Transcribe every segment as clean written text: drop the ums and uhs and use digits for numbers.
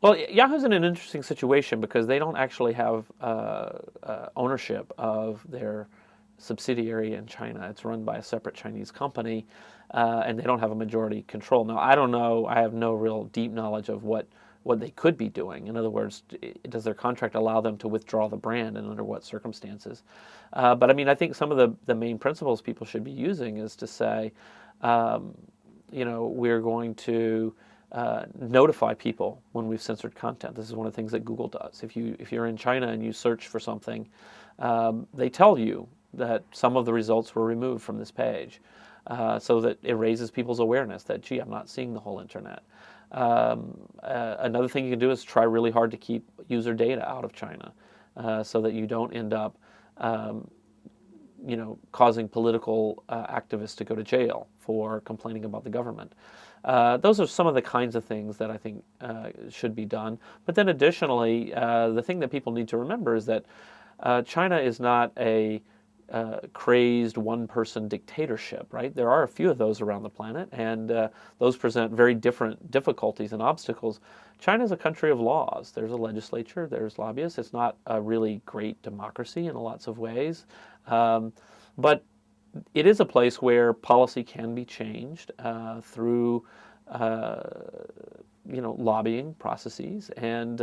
Well, Yahoo's in an interesting situation because they don't actually have ownership of their subsidiary in China. It's run by a separate Chinese company, and they don't have a majority control. Now, I don't know. I have no real deep knowledge of what they could be doing. In other words, does their contract allow them to withdraw the brand, and under what circumstances? But I mean, I think some of the main principles people should be using is to say, um, we're going to notify people when we've censored content. This is one of the things that Google does. If you're in China and you search for something, they tell you that some of the results were removed from this page, so that it raises people's awareness that, gee, I'm not seeing the whole internet. Another thing you can do is try really hard to keep user data out of China, so that you don't end up causing political activists to go to jail for complaining about the government. Those are some of the kinds of things that I think should be done. But then additionally, the thing that people need to remember is that China is not a crazed one-person dictatorship, right? There are a few of those around the planet, and those present very different difficulties and obstacles. China is a country of laws. There's a legislature, there's lobbyists. It's not a really great democracy in lots of ways, but it is a place where policy can be changed through lobbying processes, and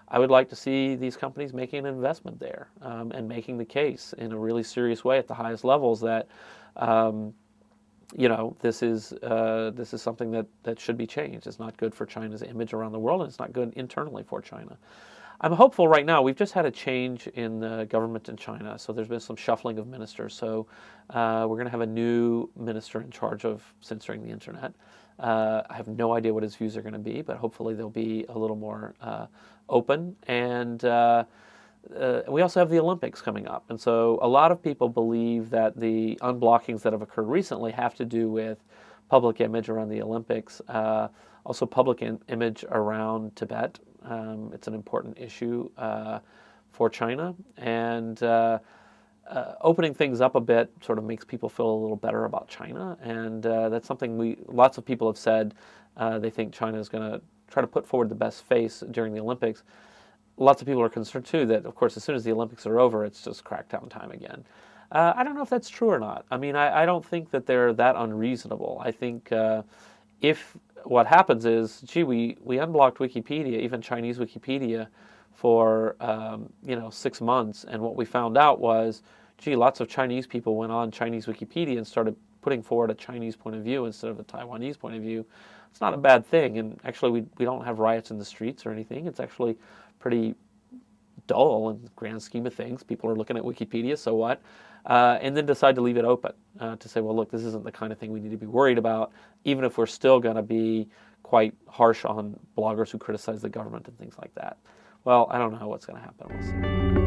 I would like to see these companies making an investment there, and making the case in a really serious way at the highest levels that this is something that should be changed. It's not good for China's image around the world, and it's not good internally for China. I'm hopeful right now. We've just had a change in the government in China, so there's been some shuffling of ministers. So we're going to have a new minister in charge of censoring the internet. I have no idea what his views are going to be, but hopefully they'll be a little more open. And we also have the Olympics coming up. And so a lot of people believe that the unblockings that have occurred recently have to do with public image around the Olympics, also public image around Tibet. It's an important issue for China. And opening things up a bit sort of makes people feel a little better about China. And that's something lots of people have said. They think China is going to try to put forward the best face during the Olympics. Lots of people are concerned, too, that, of course, as soon as the Olympics are over, it's just crackdown time again. I don't know if that's true or not. I mean, I don't think that they're that unreasonable. I think if what happens is, gee, we unblocked Wikipedia, even Chinese Wikipedia, for 6 months, and what we found out was, gee, lots of Chinese people went on Chinese Wikipedia and started putting forward a Chinese point of view instead of a Taiwanese point of view. It's not a bad thing, and actually we don't have riots in the streets or anything. It's actually pretty dull in the grand scheme of things. People are looking at Wikipedia, so what? And then decide to leave it open, to say, well, look, this isn't the kind of thing we need to be worried about, even if we're still going to be quite harsh on bloggers who criticize the government and things like that. Well, I don't know what's going to happen. We'll see.